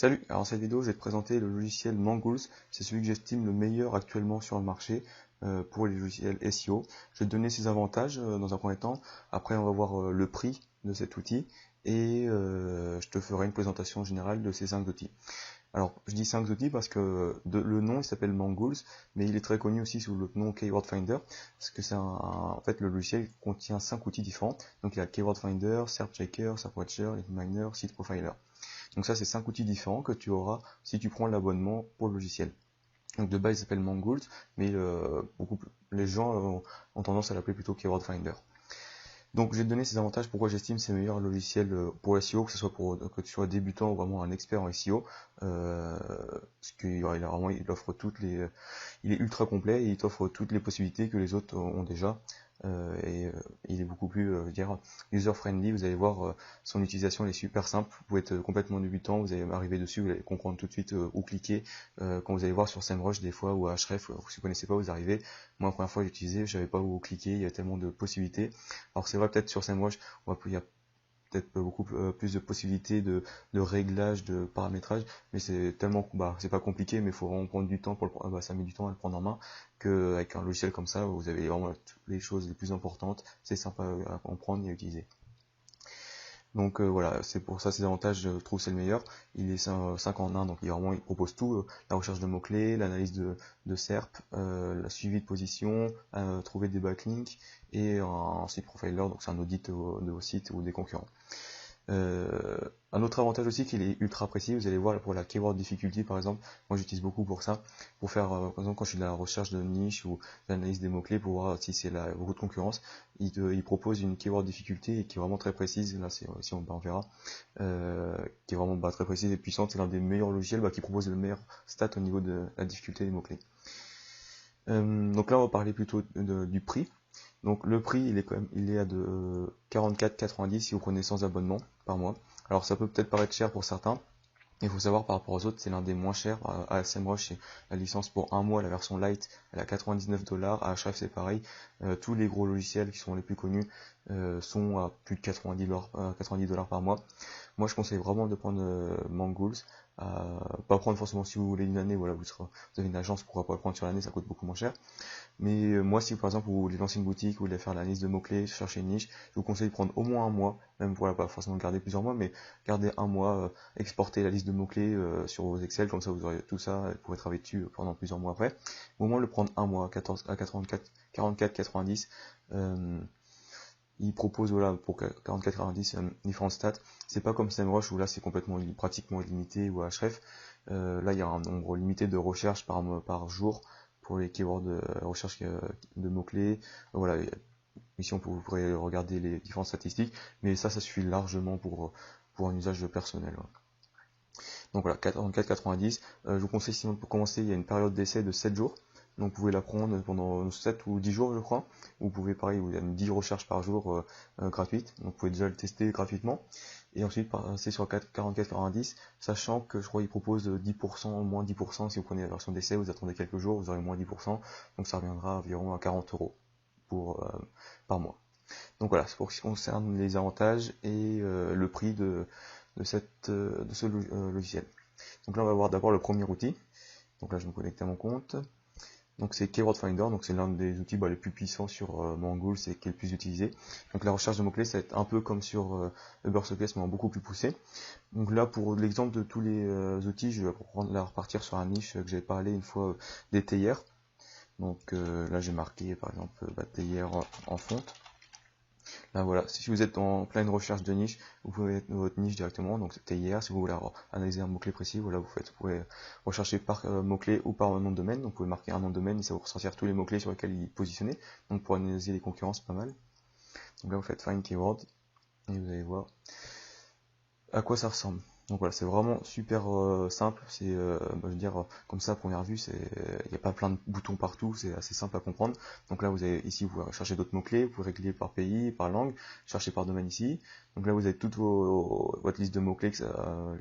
Salut, alors dans cette vidéo je vais te présenter le logiciel Mangools, c'est celui que j'estime le meilleur actuellement sur le marché pour les logiciels SEO. Je vais te donner ses avantages dans un premier temps, après on va voir le prix de cet outil et je te ferai une présentation générale de ces 5 outils. Alors je dis 5 outils parce que le nom il s'appelle Mangools, mais il est très connu aussi sous le nom Keyword Finder, parce que en fait le logiciel contient 5 outils différents, donc il y a Keyword Finder, Search Checker, Search Watcher, Link Miner, Site Profiler. Donc ça, c'est 5 outils différents que tu auras si tu prends l'abonnement pour le logiciel. Donc de base, il s'appelle Mangools, mais les gens ont tendance à l'appeler plutôt Keyword Finder. Donc je vais te donner ces avantages, pourquoi j'estime c'est le meilleur logiciel pour SEO, que ce soit que tu sois débutant ou vraiment un expert en SEO, parce qu'il offre il est ultra complet et il t'offre toutes les possibilités que les autres ont déjà. Il est beaucoup plus, user-friendly. Vous allez voir, son utilisation elle est super simple. Vous pouvez être complètement débutant, vous allez arriver dessus, vous allez comprendre tout de suite où cliquer. Quand vous allez voir sur SEMrush des fois ou à Ahrefs, si vous connaissez pas, vous arrivez. Moi, la première fois que j'ai utilisé, je savais pas où cliquer. Il y a tellement de possibilités. Alors c'est vrai, peut-être sur SEMrush, il y a peut-être beaucoup plus de possibilités de réglage, de paramétrage, mais c'est tellement, c'est pas compliqué, mais il faut vraiment prendre du temps ça met du temps à le prendre en main, qu'avec un logiciel comme ça, vous avez vraiment toutes les choses les plus importantes, c'est sympa à comprendre et à utiliser. Donc voilà, c'est pour ça ces avantages, je trouve c'est le meilleur. Il est 5 en 1, donc il propose tout, la recherche de mots-clés, l'analyse de SERP, la suivi de position, trouver des backlinks et un site profiler, donc c'est un audit de vos sites ou des concurrents. Un autre avantage aussi, qu'il est ultra précis. Vous allez voir pour la keyword difficulty par exemple, moi j'utilise beaucoup pour ça, pour faire par exemple quand je suis de la recherche de niche ou de l'analyse des mots clés pour voir si c'est beaucoup de concurrence, il propose une keyword difficulté qui est vraiment très précise. Là si on verra, qui est vraiment très précise et puissante. C'est l'un des meilleurs logiciels qui propose le meilleur stat au niveau de la difficulté des mots clés. Donc là on va parler plutôt du prix. Donc le prix il est à de 44,90 si vous prenez sans abonnement par mois. Alors ça peut peut-être paraître cher pour certains. Il faut savoir par rapport aux autres, c'est l'un des moins chers. À SEMrush, c'est la licence pour un mois, la version light, elle a 99$. À Ahrefs, c'est pareil. Tous les gros logiciels qui sont les plus connus sont à plus de 90$ par mois. Moi, je conseille vraiment de prendre Mangools. Pas prendre forcément si vous voulez une année, voilà, vous avez une agence, pourquoi pas le prendre sur l'année, ça coûte beaucoup moins cher. Mais moi, si par exemple vous voulez lancer une boutique, vous voulez faire la liste de mots-clés, chercher une niche, je vous conseille de prendre au moins un mois, même voilà, pas forcément garder plusieurs mois, mais garder un mois, exporter la liste de mots-clés sur vos Excel, comme ça vous aurez tout ça, et vous pourrez travailler dessus pendant plusieurs mois après. Au moins le prendre un mois, 44,90. Il propose voilà, pour 44,90 différentes stats. C'est pas comme SEMrush où là c'est pratiquement illimité, ou Ahrefs. Là il y a un nombre limité de recherches par jour pour les keywords de recherche de mots-clés. Voilà, ici vous pourrez regarder les différentes statistiques, mais ça suffit largement pour un usage personnel. Ouais. Donc voilà, 44,90. Je vous conseille sinon pour commencer, il y a une période d'essai de 7 jours. Donc vous pouvez la prendre pendant 7 ou 10 jours je crois. Vous pouvez pareil, il y a 10 recherches par jour gratuites. Donc vous pouvez déjà le tester gratuitement. Et ensuite passer sur 44,90, sachant que je crois qu'il propose 10%, moins 10%, si vous prenez la version d'essai, vous attendez quelques jours, vous aurez moins 10%, donc ça reviendra environ à 40€ par mois. Donc voilà, c'est pour ce qui concerne les avantages et le prix de ce logiciel. Donc là on va voir d'abord le premier outil. Donc là je me connecte à mon compte. Donc c'est Keyword Finder, donc c'est l'un des outils les plus puissants sur Mangools et qui est le plus utilisé. Donc la recherche de mots-clés, ça va être un peu comme sur Ubersuggest, mais beaucoup plus poussé. Donc là pour l'exemple de tous les outils, je vais repartir sur un niche que j'avais parlé une fois des théières. Donc là j'ai marqué par exemple théière en fonte. Là voilà, si vous êtes en pleine recherche de niche, vous pouvez mettre votre niche directement, donc c'était hier, si vous voulez analyser un mot-clé précis, voilà, vous pouvez rechercher par mot-clé ou par nom de domaine, donc vous pouvez marquer un nom de domaine et ça va vous ressortir tous les mots-clés sur lesquels il est positionné, donc pour analyser les concurrents c'est pas mal. Donc là vous faites Find Keyword, et vous allez voir à quoi ça ressemble. Donc voilà, c'est vraiment super simple, c'est je veux dire comme ça à première vue, il n'y a pas plein de boutons partout, c'est assez simple à comprendre. Donc là vous avez ici, vous pouvez chercher d'autres mots-clés, vous pouvez régler par pays, par langue, chercher par domaine ici. Donc là vous avez toute votre liste de mots-clés,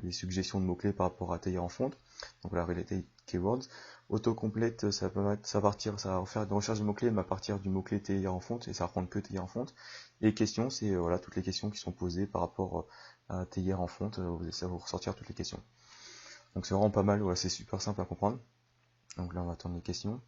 les suggestions de mots-clés par rapport à théière en fonte. Donc la Related Keywords. Autocomplete, ça va faire une recherche de mots-clés, mais à partir du mot-clé théière en fonte, et ça va prendre que théière en fonte. Et questions, c'est voilà toutes les questions qui sont posées par rapport à théière en fonte, ça va vous ressortir toutes les questions. Donc c'est vraiment pas mal, voilà, c'est super simple à comprendre. Donc là on va attendre les questions.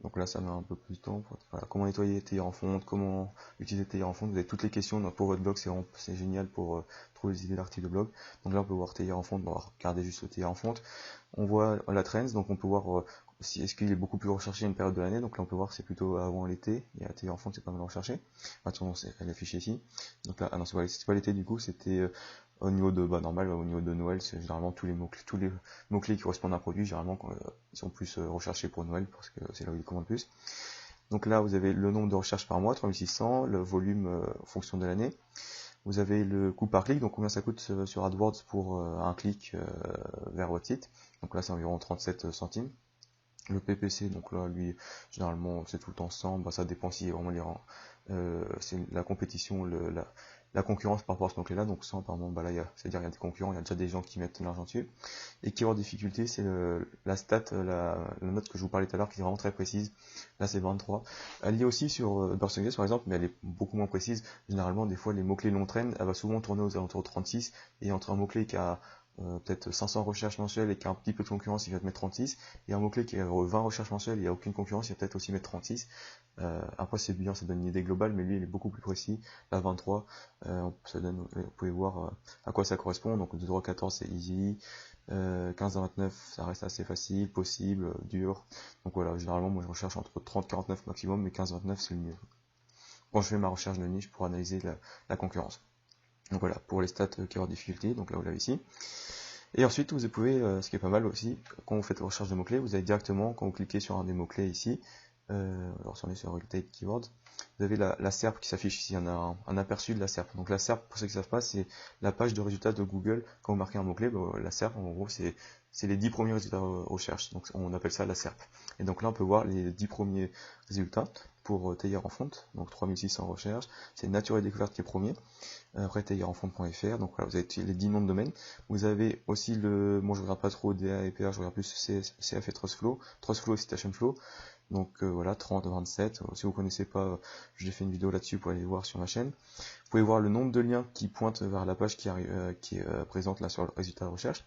Donc là ça met un peu plus de temps. Voilà, comment nettoyer tailleur en fonte, comment utiliser tailleur en fonte, vous avez toutes les questions pour votre blog, c'est génial pour trouver des idées d'articles de blog. Donc là on peut voir tailleur en fonte, on va regarder juste le tailleur en fonte. On voit la trends, donc on peut voir si est-ce qu'il est beaucoup plus recherché à une période de l'année. Donc là on peut voir que c'est plutôt avant l'été, et à tailleur en fonte c'est pas mal recherché. Attends, elle est affichée ici. Donc là, ah non, c'est pas l'été du coup, c'était au niveau de normal, au niveau de Noël, c'est généralement tous les mots-clés qui correspondent à un produit, généralement ils sont plus recherchés pour Noël parce que c'est là où ils commandent plus. Donc là, vous avez le nombre de recherches par mois, 3600, le volume en fonction de l'année. Vous avez le coût par clic, donc combien ça coûte sur AdWords pour un clic vers votre site. Donc là, c'est environ 37 centimes. Le PPC, donc là, lui, généralement, c'est tout le temps 100. Bah, ça dépend si vraiment c'est la compétition, la concurrence par rapport à ce mot-clé-là. Donc 100, par exemple, bah là, c'est-à-dire il y a des concurrents, il y a déjà des gens qui mettent de l'argent dessus. Et keyword difficulté, c'est la stat, la note que je vous parlais tout à l'heure, qui est vraiment très précise. Là, c'est 23. Elle est aussi sur Burst Success, par exemple, mais elle est beaucoup moins précise. Généralement, des fois, les mots-clés long trend, elle va souvent tourner aux alentours de 36. Et entre un mot-clé qui a peut-être 500 recherches mensuelles et qui a un petit peu de concurrence, il va te mettre 36. Et un mot-clé qui a 20 recherches mensuelles et il n'y a aucune concurrence, il va peut-être aussi mettre 36. Après, c'est bien, ça donne une idée globale, mais lui, il est beaucoup plus précis. La 23, ça donne, vous pouvez voir à quoi ça correspond. Donc, 2 3 14, c'est easy. 15 à 29, ça reste assez facile, possible, dur. Donc voilà, généralement, moi, je recherche entre 30 49 maximum, mais 15 29, c'est le mieux. Quand je fais ma recherche de niche pour analyser la concurrence. Donc voilà, pour les stats keyword difficulté, donc là, vous l'avez ici. Et ensuite, vous pouvez, ce qui est pas mal aussi, quand vous faites la recherche de mots-clés, vous avez directement, quand vous cliquez sur un des mots-clés ici, alors si on est sur Rotate Keywords, vous avez la SERP qui s'affiche ici, on a un aperçu de la SERP. Donc la SERP, pour ceux qui ne savent pas, c'est la page de résultats de Google. Quand vous marquez un mot-clé, la SERP, en gros, c'est les 10 premiers résultats de recherche. Donc on appelle ça la SERP. Et donc là, on peut voir les 10 premiers résultats pour tailleur en fonte, donc 3600 recherches. C'est Nature et Découverte qui est premier. Après taillerenfonte.fr, donc voilà, vous avez les 10 noms de domaine. Vous avez aussi je regarde pas trop DA et PA, je regarde plus CF et Trustflow et Citation Flow. Donc voilà, 30, 27. Si vous connaissez pas, j'ai fait une vidéo là-dessus pour aller voir sur ma chaîne. Vous pouvez voir le nombre de liens qui pointent vers la page qui est présente là sur le résultat de recherche.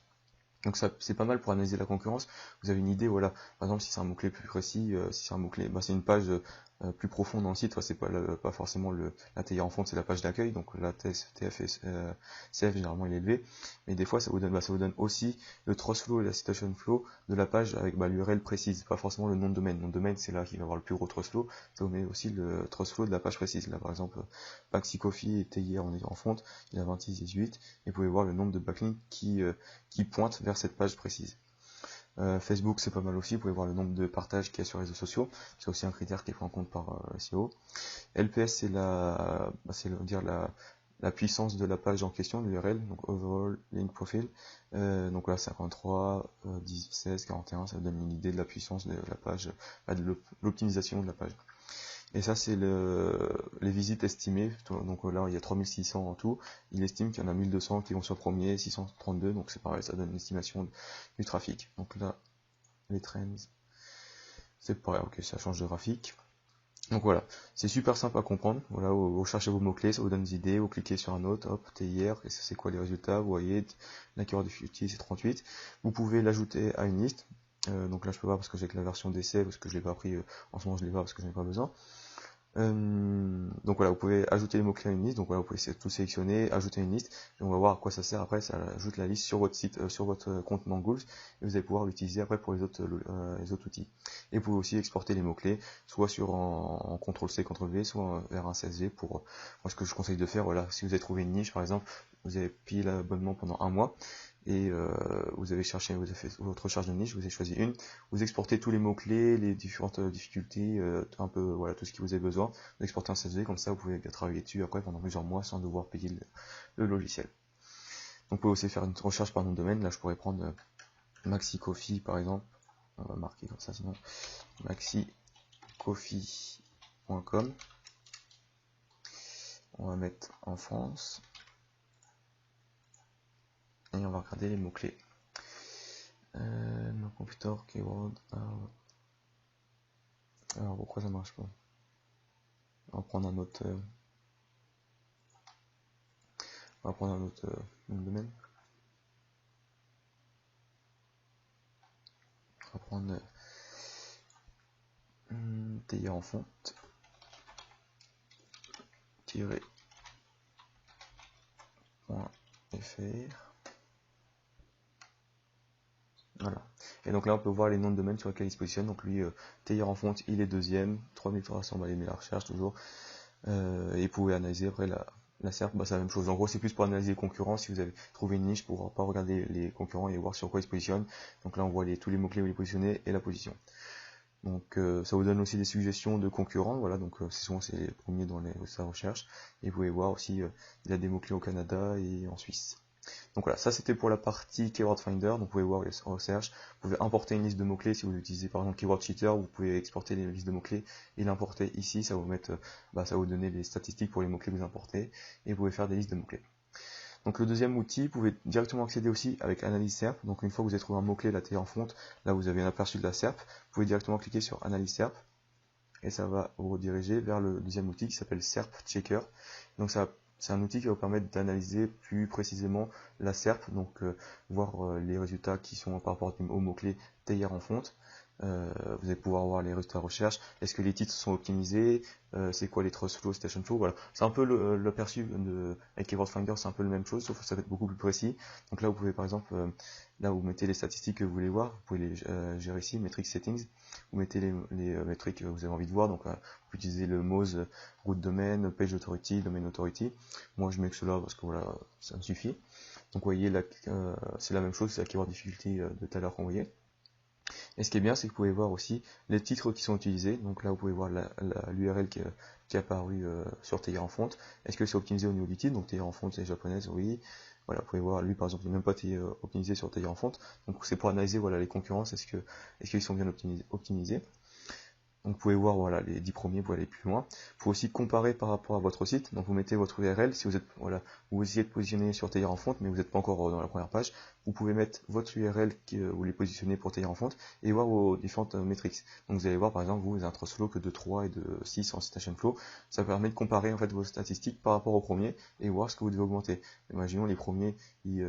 Donc ça, c'est pas mal pour analyser la concurrence. Vous avez une idée, voilà. Par exemple, si c'est un mot-clé plus précis, si c'est un mot-clé, c'est une page plus profonde dans le site. C'est pas forcément la tailleur en fonte, c'est la page d'accueil. Donc la TF et CF généralement il est élevé. Mais des fois, ça vous donne aussi le Trust Flow et la Citation Flow de la page avec l'URL précise. Pas forcément le nom de domaine. Le nom de domaine, c'est là qu'il va avoir le plus gros Trust Flow. Ça vous met aussi le Trust Flow de la page précise. Là, par exemple, Maxi Coffee était hier en fonte, il a 26-18. Et vous pouvez voir le nombre de backlinks qui pointent vers cette page précise. Facebook, c'est pas mal aussi, vous pouvez voir le nombre de partages qu'il y a sur les réseaux sociaux, c'est aussi un critère qui est pris en compte par SEO. LPS, c'est la puissance de la page en question, l'URL, donc Overall Link Profile. Donc là, 53, 10, 16, 41, ça donne une idée de la puissance de la page, de l'optimisation de la page. Et ça, c'est les visites estimées. Donc là, il y a 3600 en tout. Il estime qu'il y en a 1200 qui vont sur premier, 632. Donc c'est pareil, ça donne une estimation du trafic. Donc là, les trends, c'est pareil. Ok, ça change de graphique. Donc voilà, c'est super simple à comprendre. Voilà, vous cherchez vos mots-clés, ça vous donne des idées. Vous cliquez sur un autre, hop, TIR, et ça c'est quoi les résultats? Vous voyez, la keyword difficulty, c'est 38. Vous pouvez l'ajouter à une liste. Donc là, je peux pas parce que j'ai que la version d'essai, parce que je l'ai pas pris. En ce moment, je l'ai pas parce que je n'ai pas besoin. Donc voilà, vous pouvez ajouter les mots-clés à une liste. Donc voilà, vous pouvez tout sélectionner, ajouter une liste, et on va voir à quoi ça sert après. Ça ajoute la liste sur votre site, sur votre compte Mangools, et vous allez pouvoir l'utiliser après pour les autres outils. Et vous pouvez aussi exporter les mots-clés, soit en CTRL-C, CTRL-V, soit vers un CSV pour, moi ce que je conseille de faire, voilà, si vous avez trouvé une niche par exemple, vous avez payé l'abonnement pendant un mois, et vous avez fait votre recherche de niche, vous avez choisi une, vous exportez tous les mots-clés, les différentes difficultés, un peu voilà tout ce qui vous avez besoin, vous exportez un CSV, comme ça vous pouvez travailler dessus après pendant plusieurs mois sans devoir payer le logiciel. Donc vous pouvez aussi faire une recherche par nom de domaine, là je pourrais prendre Maxi Coffee par exemple, on va marquer comme ça sinon, maxicoffee.com, on va mettre en France, et on va regarder les mots-clés. Mon computer keyword. Alors pourquoi ça marche pas? On va prendre un autre. On va prendre un autre nom de domaine. va prendre TIR en fonte, tirer .fr. Voilà. Et donc là, on peut voir les noms de domaine sur lesquels il se positionne. Donc lui, TIR en fonte, il est deuxième, 3300 balles, mais la recherche toujours. Et vous pouvez analyser après la SERP, c'est la même chose. En gros, c'est plus pour analyser les concurrents. Si vous avez trouvé une niche, pour pas regarder les concurrents et voir sur quoi ils se positionnent. Donc là, on voit tous les mots-clés où il est positionné et la position. Donc ça vous donne aussi des suggestions de concurrents. Voilà, donc souvent c'est les premiers dans sa recherche. Et vous pouvez voir aussi, il y a des mots-clés au Canada et en Suisse. Donc voilà, ça c'était pour la partie Keyword Finder. Donc vous pouvez voir les recherches. Vous pouvez importer une liste de mots-clés. Si vous utilisez par exemple Keyword Cheater, vous pouvez exporter les listes de mots-clés et l'importer ici. Ça va vous mettre, ça va vous donner les statistiques pour les mots-clés que vous importez. Et vous pouvez faire des listes de mots-clés. Donc le deuxième outil, vous pouvez directement accéder aussi avec Analyse SERP. Donc une fois que vous avez trouvé un mot-clé, la TIR en fonte, là vous avez un aperçu de la SERP. Vous pouvez directement cliquer sur Analyse SERP. Et ça va vous rediriger vers le deuxième outil qui s'appelle SERP Checker. Donc c'est un outil qui va vous permettre d'analyser plus précisément la SERP, donc voir les résultats qui sont par rapport au mot-clé TIR en fonte. Vous allez pouvoir voir les résultats de recherche. Est-ce que les titres sont optimisés? C'est quoi les trust flow, station flow? Voilà. C'est un peu l'aperçu avec Keyword Finder, c'est un peu la même chose, sauf que ça va être beaucoup plus précis. Donc là, vous pouvez par exemple, là où vous mettez les statistiques que vous voulez voir, vous pouvez les gérer ici, Metrics Settings. Vous mettez les métriques que vous avez envie de voir. Donc vous pouvez utiliser le Moz, route domaine, page authority, domain authority. Moi, je mets que cela parce que voilà, ça me suffit. Donc vous voyez, c'est la même chose, c'est la keyword difficulty de tout à l'heure qu'on voyait. Et ce qui est bien, c'est que vous pouvez voir aussi les titres qui sont utilisés. Donc là, vous pouvez voir l'URL qui est apparue sur TIR en fonte. Est-ce que c'est optimisé au niveau du titre? Donc TIR en fonte, c'est japonaise, oui. Voilà, vous pouvez voir, lui par exemple, il n'est même pas optimisé sur TIR en fonte. Donc c'est pour analyser voilà, les concurrences, est-ce qu'ils sont bien optimisés. Donc vous pouvez voir voilà, les 10 premiers, vous pouvez aller plus loin. Il faut aussi comparer par rapport à votre site. Donc vous mettez votre URL. Si vous êtes vous essayez de positionner sur TIR en fonte, mais vous n'êtes pas encore dans la première page, vous pouvez mettre votre URL vous les positionnez pour TIR en fonte et voir vos différentes métriques. Donc vous allez voir par exemple, vous avez un trust flow que de 3 et de 6 en citation flow. Ça permet de comparer en fait vos statistiques par rapport aux premiers et voir ce que vous devez augmenter. Imaginons les premiers, ils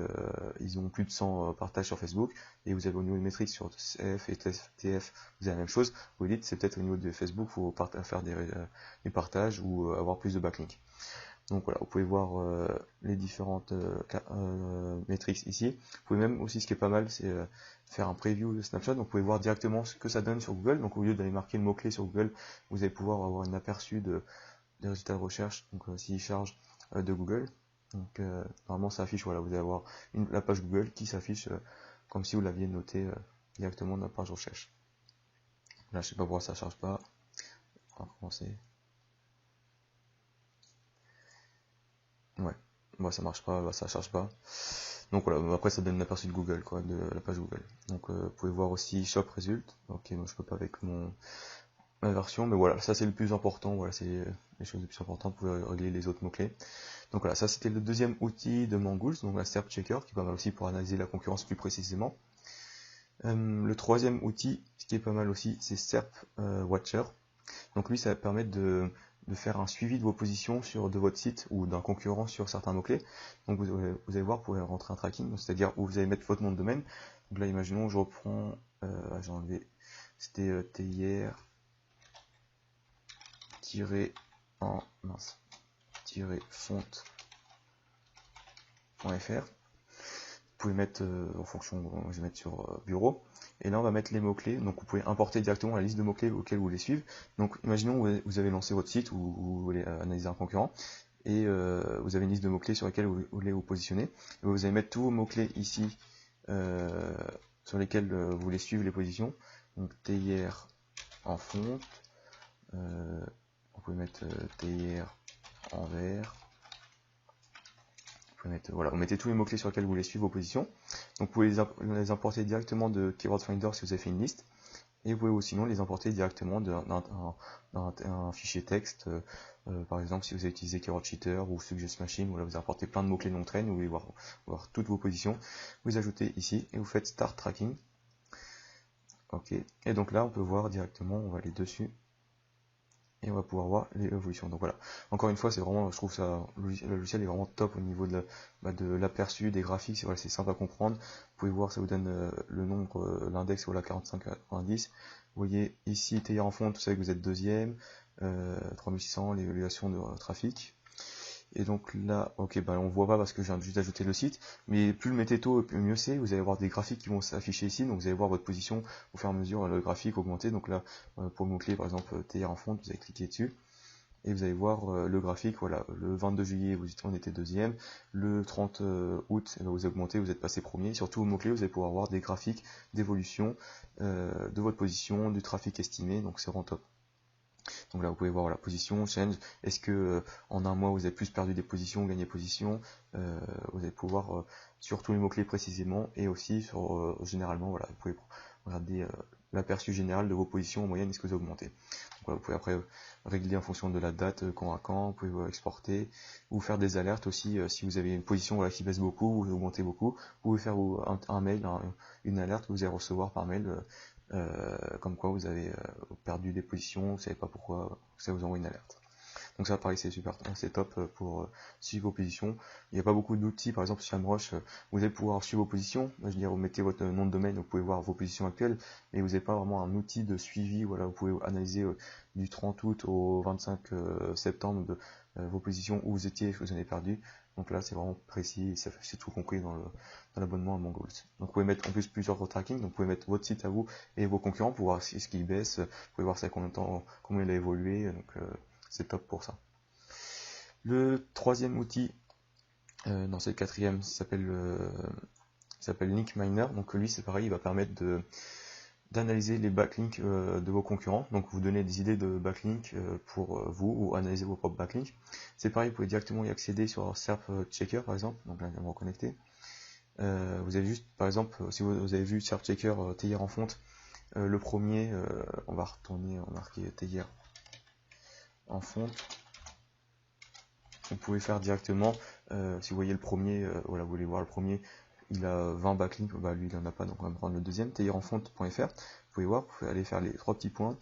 ont plus de 100 partages sur Facebook et vous avez au niveau des métriques sur CF et TF, vous avez la même chose. Vous dites c'est peut-être au niveau de Facebook, il faut faire des partages ou avoir plus de backlinks. Donc voilà, vous pouvez voir les différentes métriques ici. Vous pouvez même aussi, ce qui est pas mal, c'est faire un preview de Snapchat. Donc vous pouvez voir directement ce que ça donne sur Google. Donc au lieu d'aller marquer le mot-clé sur Google, vous allez pouvoir avoir un aperçu des résultats de recherche. Donc s'il charge de Google. Donc normalement ça affiche, voilà, vous allez avoir la page Google qui s'affiche comme si vous l'aviez noté directement dans la page de recherche. Là je sais pas pourquoi ça charge pas. On va recommencer. Ouais, moi ça marche pas, ça charge pas. Donc voilà, après ça donne un aperçu de Google, quoi, de la page Google. Donc vous pouvez voir aussi Shop Result. Ok, moi je peux pas avec ma version, mais voilà, ça c'est le plus important, voilà, c'est les choses les plus importantes, vous pouvez régler les autres mots-clés. Donc voilà, ça c'était le deuxième outil de Mongoose, donc la SERP Checker, qui est pas mal aussi pour analyser la concurrence plus précisément. Le troisième outil, ce qui est pas mal aussi, c'est SERP Watcher. Donc lui, ça va permettre de faire un suivi de vos positions de votre site ou d'un concurrent sur certains mots-clés. Donc vous allez voir, vous pouvez rentrer un tracking, c'est-à-dire où vous allez mettre votre nom de domaine. Donc là, imaginons, je reprends, j'ai enlevé, c'était TIR fonte.fr. Vous pouvez mettre en fonction, je vais mettre sur bureau. Et là, on va mettre les mots-clés. Donc, vous pouvez importer directement la liste de mots-clés auxquels vous voulez suivre. Donc, imaginons vous avez lancé votre site ou vous voulez analyser un concurrent. Et vous avez une liste de mots-clés sur lesquels vous voulez vous positionner. Et vous allez mettre tous vos mots-clés ici sur lesquels vous voulez suivre les positions. Donc, TIR en fonte. Vous pouvez mettre TIR en vert. Voilà, vous mettez tous les mots-clés sur lesquels vous voulez suivre vos positions. Donc vous pouvez les importer directement de Keyword Finder si vous avez fait une liste. Et vous pouvez sinon les importer directement d'un fichier texte. Par exemple, si vous avez utilisé Keyword Cheater ou Suggest Machine, voilà, vous importez plein de mots-clés non train, vous voulez voir toutes vos positions. Vous les ajoutez ici et vous faites Start Tracking. Ok. Et donc là, on peut voir directement, on va aller dessus. et on va pouvoir voir les évolutions. Donc voilà, encore une fois, c'est vraiment, je trouve ça, le logiciel est vraiment top au niveau de l'aperçu, des graphiques, c'est simple à comprendre. Vous pouvez voir, ça vous donne le nombre, l'index, voilà, 45-90. Vous voyez ici, TIR en fond, tout ça que vous êtes deuxième, 3600, l'évaluation de trafic. Et donc là, ok, bah on voit pas parce que j'ai juste ajouté le site, mais plus le mettez tôt, mieux c'est. Vous allez avoir des graphiques qui vont s'afficher ici, donc vous allez voir votre position au fur et à mesure, le graphique augmenter. Donc là, pour le mot-clé, par exemple, TR en fond, vous allez cliquer dessus et vous allez voir le graphique. Voilà, le 22 juillet, on était deuxième, le 30 août, vous augmentez, vous êtes passé premier. Surtout au mot-clé, vous allez pouvoir voir des graphiques d'évolution de votre position, du trafic estimé, donc c'est vraiment top. Donc là, vous pouvez voir la position, change. Est-ce que en un mois, vous avez plus perdu des positions, gagné position. Vous allez pouvoir sur tous les mots-clés précisément et aussi sur généralement, voilà, vous pouvez regarder l'aperçu général de vos positions en moyenne, est-ce que vous augmentez. Donc, voilà, vous pouvez après régler en fonction de la date, quand à quand, vous pouvez exporter, ou faire des alertes aussi, si vous avez une position voilà, qui baisse beaucoup, vous augmentez beaucoup, vous pouvez faire un mail, une alerte que vous allez recevoir par mail, comme quoi vous avez perdu des positions, vous ne savez pas pourquoi, ça vous envoie une alerte. Donc ça pareil c'est super, c'est top pour suivre vos positions. Il n'y a pas beaucoup d'outils, par exemple sur SEMrush, vous allez pouvoir suivre vos positions, je veux dire vous mettez votre nom de domaine, vous pouvez voir vos positions actuelles, mais vous n'avez pas vraiment un outil de suivi, voilà, vous pouvez analyser du 30 août au 25 septembre vos positions, où vous étiez, ce que vous en avez perdu. Donc là c'est vraiment précis, c'est tout compris dans l'abonnement à Mongols. Donc vous pouvez mettre en plus plusieurs tracking, donc vous pouvez mettre votre site à vous et vos concurrents pour voir ce qui baisse, vous pouvez voir ça combien de temps, comment il a évolué, donc c'est top pour ça. Le troisième outil, non c'est le quatrième, s'appelle Link Miner. Donc lui c'est pareil, il va permettre d'analyser les backlinks de vos concurrents, donc vous donner des idées de backlinks pour vous ou analyser vos propres backlinks. C'est pareil, vous pouvez directement y accéder sur SERP Checker par exemple, donc là je vais me reconnecter. Vous avez juste, par exemple, si vous avez vu SERP Checker TIR en fonte, le premier, on va retourner, on va marquer TIR en fonte. Vous pouvez faire directement, si vous voyez le premier, voilà, vous voulez voir le premier, il a 20 backlinks, bah lui il en a pas, donc on va prendre le deuxième, tirenfonte.fr, vous pouvez voir, vous pouvez aller faire les 3 petits points,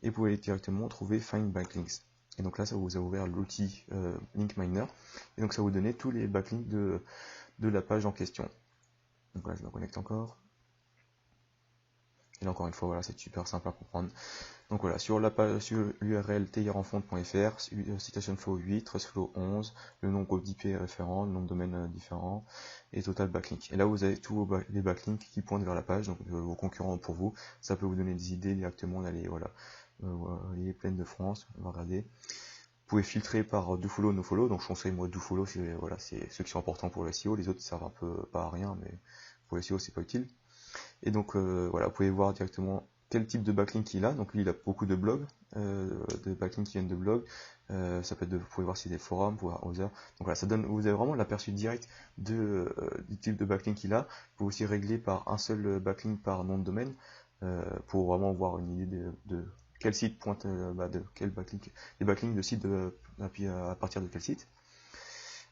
et vous pouvez directement trouver Find Backlinks. Et donc là, ça vous a ouvert l'outil Link Miner, et donc ça va vous donner tous les backlinks de la page en question. Donc là, je me connecte encore. Et là, encore une fois, voilà, c'est super simple à comprendre. Donc voilà, sur la page, sur l'URL tirenfonte.fr, citation flow 8, trace flow 11, le nombre d'IP référents, le nombre de domaines différents, et total backlink. Et là, vous avez tous les backlinks qui pointent vers la page, donc vos concurrents pour vous. Ça peut vous donner des idées directement d'aller, voilà, les plaines de France, on va regarder. Vous pouvez filtrer par dofollow, nofollow, donc je conseille moi dofollow, c'est voilà, c'est ceux qui sont importants pour le SEO, les autres servent un peu pas à rien, mais pour le SEO c'est pas utile. Et donc voilà, vous pouvez voir directement quel type de backlink il a. Donc lui il a beaucoup de blogs, de backlinks qui viennent de blogs. Ça peut être vous pouvez voir si des forums, vous pouvez voir Other. Donc voilà, ça donne, vous avez vraiment l'aperçu direct du type de backlink qu'il a. Vous pouvez aussi régler par un seul backlink par nom de domaine pour vraiment voir une idée de quel site pointe, de quel backlink, les backlinks de sites à partir de quel site.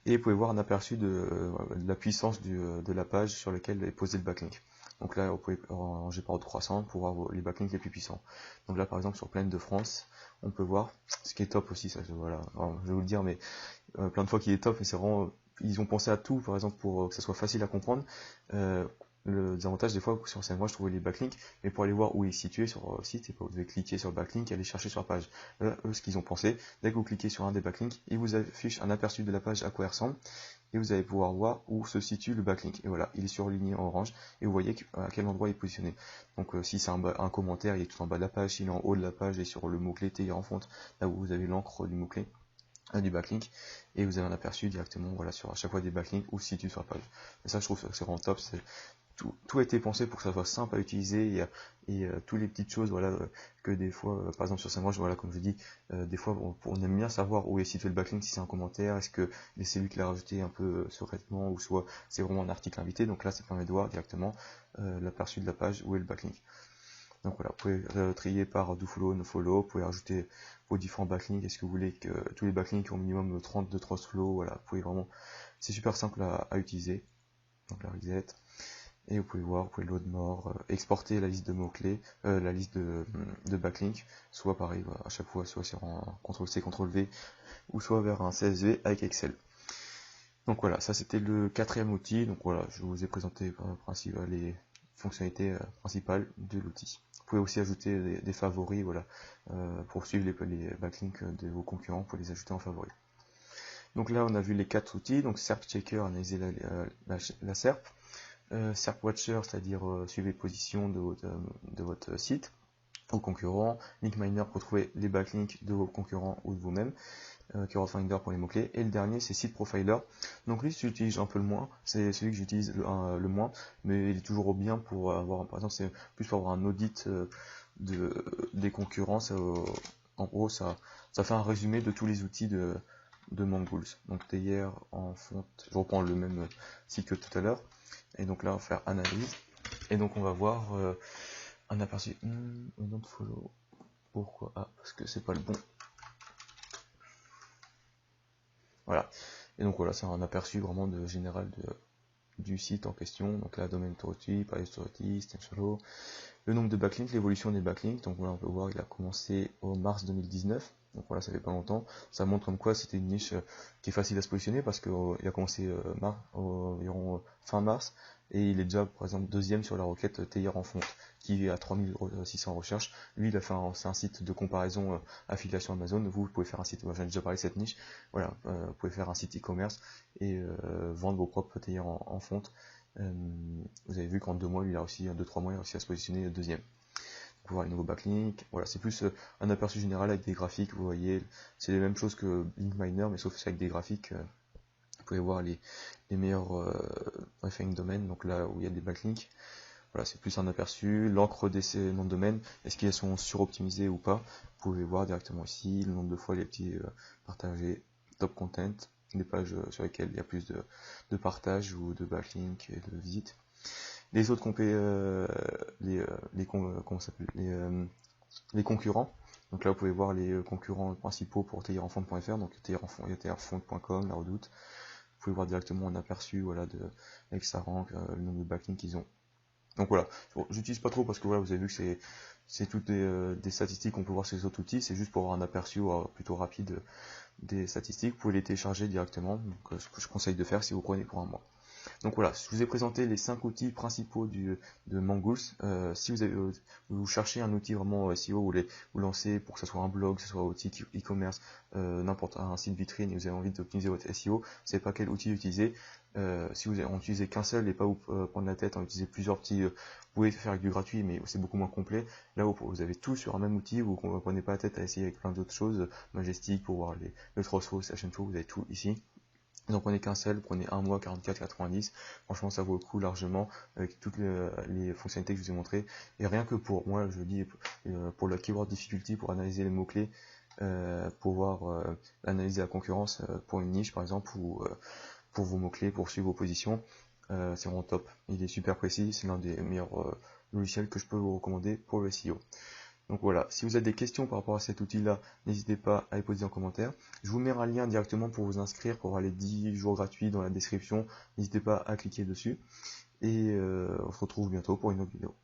Et vous pouvez voir un aperçu de la puissance de la page sur laquelle est posé le backlink. Donc là, vous pouvez ranger par ordre croissant pour voir les backlinks les plus puissants. Donc là, par exemple, sur Plaine de France, on peut voir, ce qui est top aussi, ça, voilà, alors, je vais vous le dire, mais plein de fois qu'il est top, mais c'est vraiment, ils ont pensé à tout, par exemple, pour que ça soit facile à comprendre. Le désavantage des fois sur moi je trouvais les backlinks, mais pour aller voir où il est situé sur le site, et pas vous devez cliquer sur le backlink et aller chercher sur la page. Là, eux, ce qu'ils ont pensé, dès que vous cliquez sur un des backlinks, il vous affiche un aperçu de la page à quoi elle ressemble, et vous allez pouvoir voir où se situe le backlink. Et voilà, il est surligné en orange, et vous voyez à quel endroit il est positionné. Donc si c'est un commentaire, il est tout en bas de la page, s'il est en haut de la page et sur le mot-clé TIR en fonte, là où vous avez l'encre du mot-clé, du backlink, et vous avez un aperçu directement, voilà, sur à chaque fois des backlinks où se situe sur la page. Et ça, je trouve que c'est vraiment top. Tout a été pensé pour que ça soit simple à utiliser et toutes les petites choses, voilà, que des fois, par exemple sur SEMrush, voilà, comme je dis, des fois on aime bien savoir où est situé le backlink, si c'est un commentaire, est-ce que c'est lui qui l'a rajouté un peu secrètement, ou soit c'est vraiment un article invité. Donc là, ça permet de voir directement l'aperçu de la page où est le backlink. Donc voilà, vous pouvez trier par dofollow, nofollow, vous pouvez rajouter vos différents backlinks. Est-ce que vous voulez que tous les backlinks ont au minimum 30 de flow, voilà, vous pouvez vraiment, c'est super simple à utiliser. Donc la reset. Et vous pouvez voir, vous pouvez load more, exporter la liste de mots-clés, la liste de backlinks, soit pareil, à chaque fois, soit sur un CTRL-C, CTRL-V, ou soit vers un CSV avec Excel. Donc voilà, ça c'était le quatrième outil. Donc voilà, je vous ai présenté les fonctionnalités principales de l'outil. Vous pouvez aussi ajouter des favoris, voilà, pour suivre les backlinks de vos concurrents, pour les ajouter en favoris. Donc là, on a vu les quatre outils. Donc SERP Checker, analyser la SERP. SERP Watcher, c'est-à-dire suivre les positions de votre site aux concurrents. Link Miner pour trouver les backlinks de vos concurrents ou de vous-même. Keyword Finder pour les mots-clés. Et le dernier, c'est Site Profiler. Donc lui, j'utilise un peu le moins. C'est celui que j'utilise le moins, mais il est toujours bien pour avoir, par exemple, c'est plus pour avoir un audit des concurrents. En gros, ça fait un résumé de tous les outils de Mongoose. Donc hier en fonte, je reprends le même site que tout à l'heure. Et donc là, on va faire analyse. Et donc on va voir un aperçu. Don't follow. Pourquoi? Ah, parce que c'est pas le bon. Voilà. Et donc voilà, c'est un aperçu vraiment général du site en question. Donc là, domaine authority, price authority, Stenchalo, le nombre de backlinks, l'évolution des backlinks. Donc voilà, on peut voir, il a commencé au mars 2019. Donc voilà, ça fait pas longtemps. Ça montre comme quoi c'était une niche qui est facile à se positionner parce qu'il a commencé environ fin mars et il est déjà, par exemple, deuxième sur la requête Théière en fonte qui est à 3600 recherches. Lui, il a fait c'est un site de comparaison affiliation Amazon. Vous pouvez faire un site, j'en ai déjà parlé de cette niche. Voilà, vous pouvez faire un site e-commerce et vendre vos propres Théières en fonte. Vous avez vu qu'en 2 mois, lui, il a aussi, 2-3 mois, il a réussi à se positionner deuxième. Vous pouvez voir les nouveaux backlinks. Voilà, c'est plus un aperçu général avec des graphiques. Vous voyez, c'est les mêmes choses que Link Miner, mais sauf avec des graphiques. Vous pouvez voir les meilleurs referring domaines, donc là où il y a des backlinks. Voilà, c'est plus un aperçu. L'encre des noms de domaine, est-ce qu'elles sont suroptimisées ou pas? Vous pouvez voir directement ici le nombre de fois les petits partagés, top content, des pages sur lesquelles il y a plus de partages ou de backlinks et de visites. Les autres les concurrents. Donc là, vous pouvez voir les concurrents principaux pour théierenfonte.fr, donc théierenfonte.com, la Redoute. Vous pouvez voir directement un aperçu, voilà, avec sa rank, le nombre de backlinks qu'ils ont. Donc voilà, j'utilise pas trop parce que voilà, vous avez vu que c'est toutes des statistiques qu'on peut voir sur les autres outils. C'est juste pour avoir un aperçu plutôt rapide des statistiques. Vous pouvez les télécharger directement. Donc ce que je conseille de faire si vous prenez pour un mois. Donc voilà, je vous ai présenté les 5 outils principaux de Mongoose. Si vous cherchez un outil vraiment SEO, vous lancez pour que ce soit un blog, que ce soit un outil e-commerce, n'importe un site vitrine et vous avez envie d'optimiser votre SEO, vous ne savez pas quel outil utiliser. Si vous en utilisez qu'un seul et pas vous prendre la tête, en utiliser plusieurs petits, vous pouvez faire avec du gratuit, mais c'est beaucoup moins complet. Là, vous avez tout sur un même outil, vous ne prenez pas la tête à essayer avec plein d'autres choses, Majestic pour voir le Trustflow, Sessionflow, vous avez tout ici. Donc prenez qu'un seul, prenez un mois 44,90. Franchement, ça vaut le coup largement avec toutes les fonctionnalités que je vous ai montrées. Et rien que pour moi, je dis pour la keyword difficulty, pour analyser les mots-clés, pouvoir analyser la concurrence pour une niche par exemple ou pour vos mots-clés, pour suivre vos positions, c'est vraiment top. Il est super précis, c'est l'un des meilleurs logiciels que je peux vous recommander pour le SEO. Donc voilà, si vous avez des questions par rapport à cet outil-là, n'hésitez pas à les poser en commentaire. Je vous mets un lien directement pour vous inscrire, pour avoir les 10 jours gratuits dans la description. N'hésitez pas à cliquer dessus. Et on se retrouve bientôt pour une autre vidéo.